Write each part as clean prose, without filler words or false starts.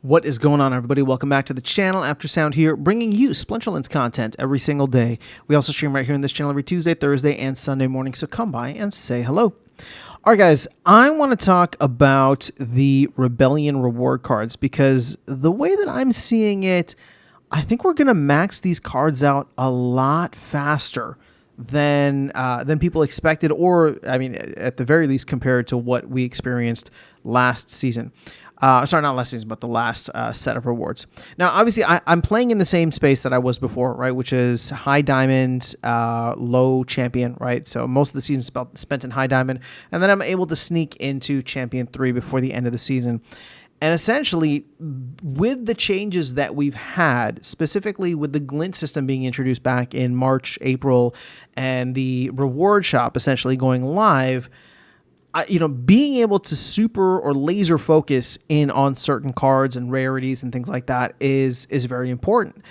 What is going on, everybody? Welcome back to the channel. After Sound here, bringing you Splinterlands content every single day. We also stream right here in this channel every Tuesday, Thursday, and Sunday morning, so come by and say hello. All right, guys, I want to talk about the Rebellion reward cards because the way that I'm seeing it, I think we're going to max these cards out a lot faster than people expected, or I mean, at the very least, compared to what we experienced last season. Sorry, not last season, but the last set of rewards. Now, obviously, I'm playing in the same space that I was before, right? Which is high diamond, low champion, right? So most of the season spent in high diamond, and then I'm able to sneak into champion 3 before the end of the season. And essentially, with the changes that we've had, specifically with the glint system being introduced back in March, April, and the reward shop essentially going live, being able to super or laser focus in on certain cards and rarities and things like that is very important.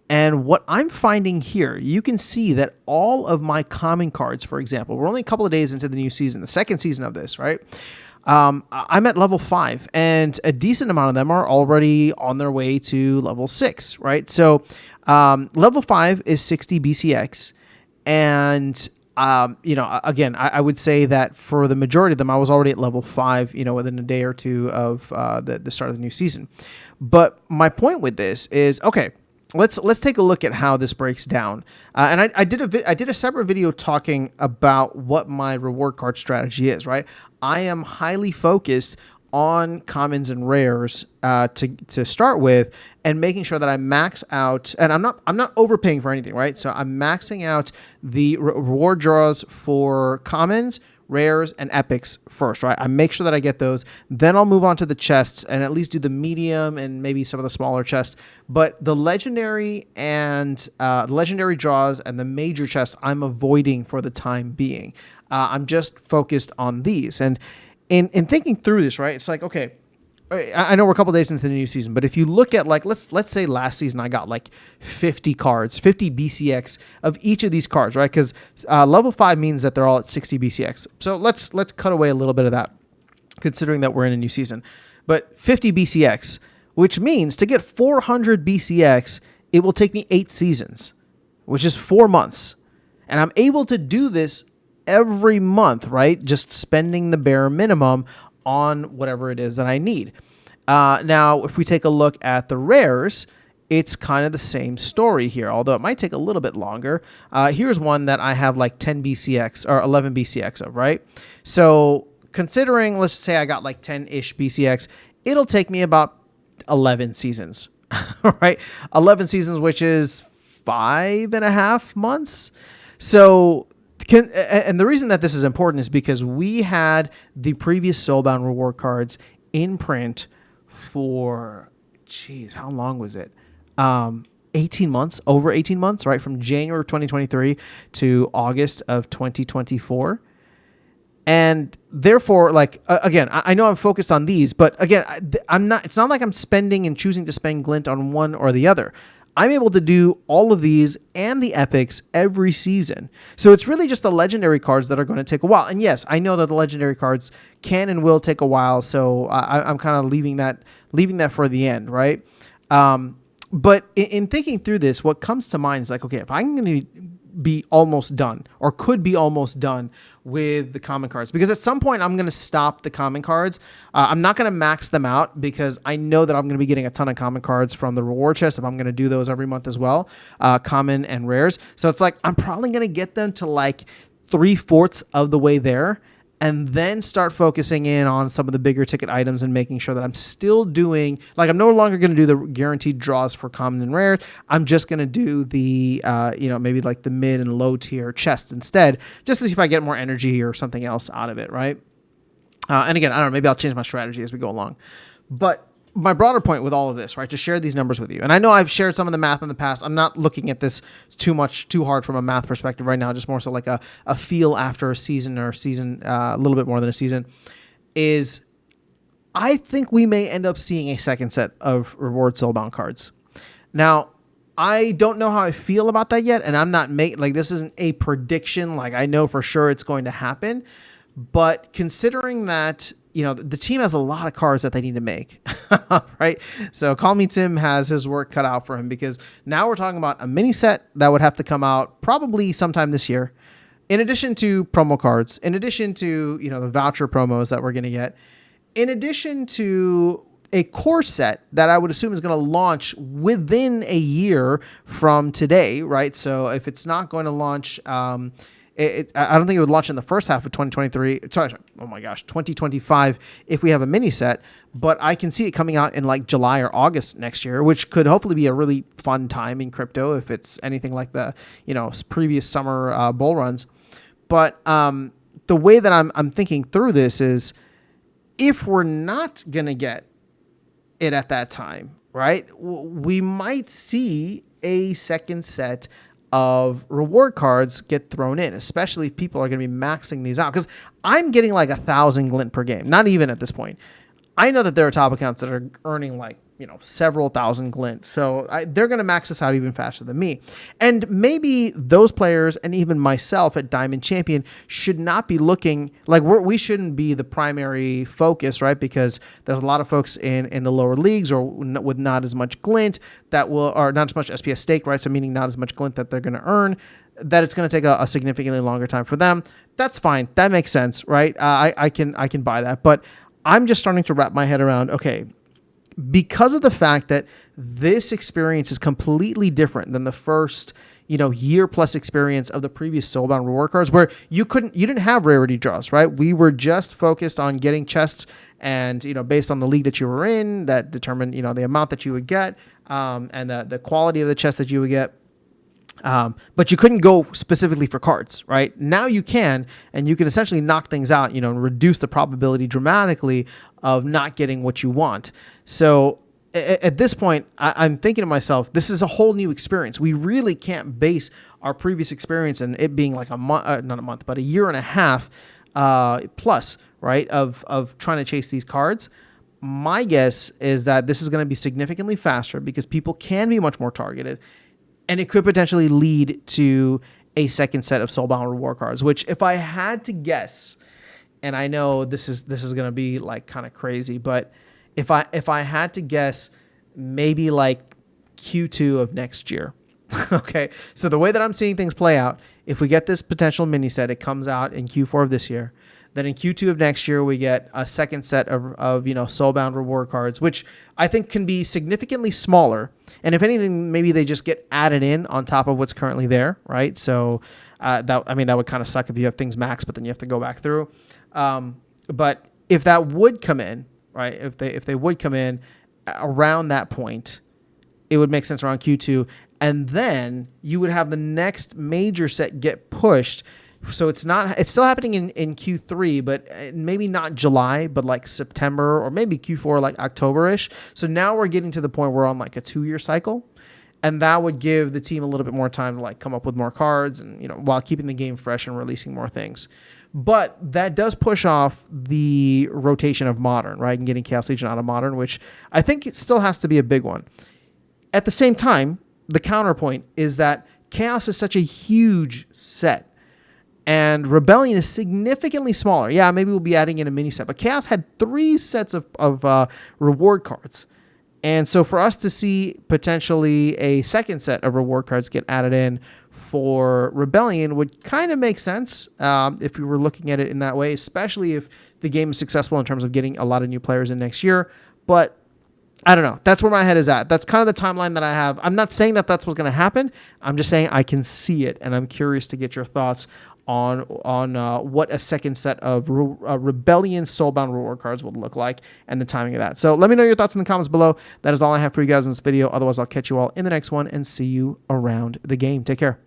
And what I'm finding here, you can see that all of my common cards, for example, we're only a couple of days into the new season, the second season of this, right? I'm at level 5, and a decent amount of them are already on their way to level 6, right? So level 5 is 60 BCX, and again, I would say that for the majority of them, I was already at level 5, within a day or two of the start of the new season. But my point with this is, okay, let's take a look at how this breaks down. And I did a separate video talking about what my reward card strategy is, right? I am highly focused on commons and rares to start with, and making sure that I max out, and I'm not overpaying for anything, right? So I'm maxing out the reward draws for commons, rares, and epics first, right? I make sure that I get those, then I'll move on to the chests and at least do the medium and maybe some of the smaller chests. But the legendary and legendary draws and the major chests, I'm avoiding for the time being. I'm just focused on these. And in thinking through this, right, it's like, okay, I know we're a couple days into the new season, but if you look at, like, let's say last season I got like 50 cards, 50 BCX of each of these cards, right? Because level 5 means that they're all at 60 BCX. So let's cut away a little bit of that, considering that we're in a new season. But 50 BCX, which means to get 400 BCX, it will take me 8 seasons, which is 4 months. And I'm able to do this every month, right? Just spending the bare minimum on whatever it is that I need. Now, if we take a look at the rares, it's kind of the same story here, although it might take a little bit longer. Here's one that I have like 10 BCX or 11 BCX of, right? So considering, let's say I got like 10-ish BCX, it'll take me about 11 seasons, right? 11 seasons, which is 5.5 months. So and the reason that this is important is because we had the previous Soulbound reward cards in print for, how long was it? 18 months, over 18 months, right? From January of 2023 to August of 2024. And therefore, like, again, I know I'm focused on these, but again, it's not like I'm spending and choosing to spend glint on one or the other. I'm able to do all of these and the epics every season. So it's really just the legendary cards that are going to take a while. And yes, I know that the legendary cards can and will take a while. So I'm kind of leaving that for the end, right? But in thinking through this, what comes to mind is like, okay, if I'm going to be almost done or could be almost done with the common cards, because at some point I'm going to stop the common cards. I'm not going to max them out because I know that I'm going to be getting a ton of common cards from the reward chest if I'm going to do those every month as well, common and rares. So it's like I'm probably going to get them to like 3/4 of the way there, and then start focusing in on some of the bigger ticket items and making sure that I'm still doing, like, I'm no longer going to do the guaranteed draws for common and rare. I'm just going to do the, maybe like the mid and low tier chest instead, just to see if I get more energy or something else out of it, right? And again, I don't know, maybe I'll change my strategy as we go along. But my broader point with all of this, right, to share these numbers with you, and I know I've shared some of the math in the past. I'm not looking at this too hard from a math perspective right now, just more so like a feel after a season or a little bit more than a season, is I think we may end up seeing a second set of reward soulbound cards. Now, I don't know how I feel about that yet, and I'm not this isn't a prediction, like I know for sure it's going to happen, but considering that, the team has a lot of cards that they need to make, right? So Call Me Tim has his work cut out for him, because now we're talking about a mini set that would have to come out probably sometime this year, in addition to promo cards, in addition to, the voucher promos that we're going to get, in addition to a core set that I would assume is going to launch within a year from today, right? So if it's not going to launch, I don't think it would launch in the first half of 2023. Sorry, oh my gosh, 2025 if we have a mini set, but I can see it coming out in like July or August next year, which could hopefully be a really fun time in crypto if it's anything like the, previous summer bull runs. But the way that I'm thinking through this is, if we're not going to get it at that time, right, we might see a second set of reward cards get thrown in, especially if people are going to be maxing these out. Because I'm getting like 1,000 glint per game, not even at this point. I know that there are top accounts that are earning like, several thousand glint. So they're going to max this out even faster than me. And maybe those players and even myself at Diamond Champion should not be looking like we shouldn't be the primary focus, right? Because there's a lot of folks in the lower leagues or with not as much glint or not as much SPS stake, right? So meaning not as much glint that they're going to earn, that it's going to take a significantly longer time for them. That's fine. That makes sense, right? I can buy that. But I'm just starting to wrap my head around, okay, because of the fact that this experience is completely different than the first, year plus experience of the previous Soulbound reward cards, where you didn't have rarity draws, right? We were just focused on getting chests, and, based on the league that you were in, that determined, the amount that you would get, and the quality of the chest that you would get. But you couldn't go specifically for cards, right? Now you can, and you can essentially knock things out, and reduce the probability dramatically of not getting what you want. So at this point, I'm thinking to myself, this is a whole new experience. We really can't base our previous experience and it being like not a month, but a year and a half plus, right, of trying to chase these cards. My guess is that this is going to be significantly faster because people can be much more targeted. And it could potentially lead to a second set of Soulbound reward cards, which, if I had to guess, and I know this is going to be like kind of crazy, but if I had to guess, maybe like Q2 of next year. Okay. So the way that I'm seeing things play out, if we get this potential mini set, it comes out in Q4 of this year. Then in Q2 of next year, we get a second set of Soulbound reward cards, which I think can be significantly smaller. And if anything, maybe they just get added in on top of what's currently there, right? So that would kind of suck if you have things maxed, but then you have to go back through. But if that would come in, right? If they would come in around that point, it would make sense around Q2, and then you would have the next major set get pushed. So it's still happening in Q3, but maybe not July, but like September, or maybe Q4, like October-ish. So now we're getting to the point where we're on like a 2-year cycle, and that would give the team a little bit more time to like come up with more cards and, while keeping the game fresh and releasing more things. But that does push off the rotation of Modern, right? And getting Chaos Legion out of Modern, which I think it still has to be a big one. At the same time, the counterpoint is that Chaos is such a huge set, and Rebellion is significantly smaller. Yeah, maybe we'll be adding in a mini set, but Chaos had 3 sets of reward cards. And so for us to see potentially a second set of reward cards get added in for Rebellion would kind of make sense if we were looking at it in that way, especially if the game is successful in terms of getting a lot of new players in next year. But I don't know. That's where my head is at. That's kind of the timeline that I have. I'm not saying that that's what's going to happen. I'm just saying I can see it, and I'm curious to get your thoughts on what a second set of Rebellion Soulbound reward cards would look like and the timing of that. So let me know your thoughts in the comments below. That is all I have for you guys in this video. Otherwise, I'll catch you all in the next one and see you around the game. Take care.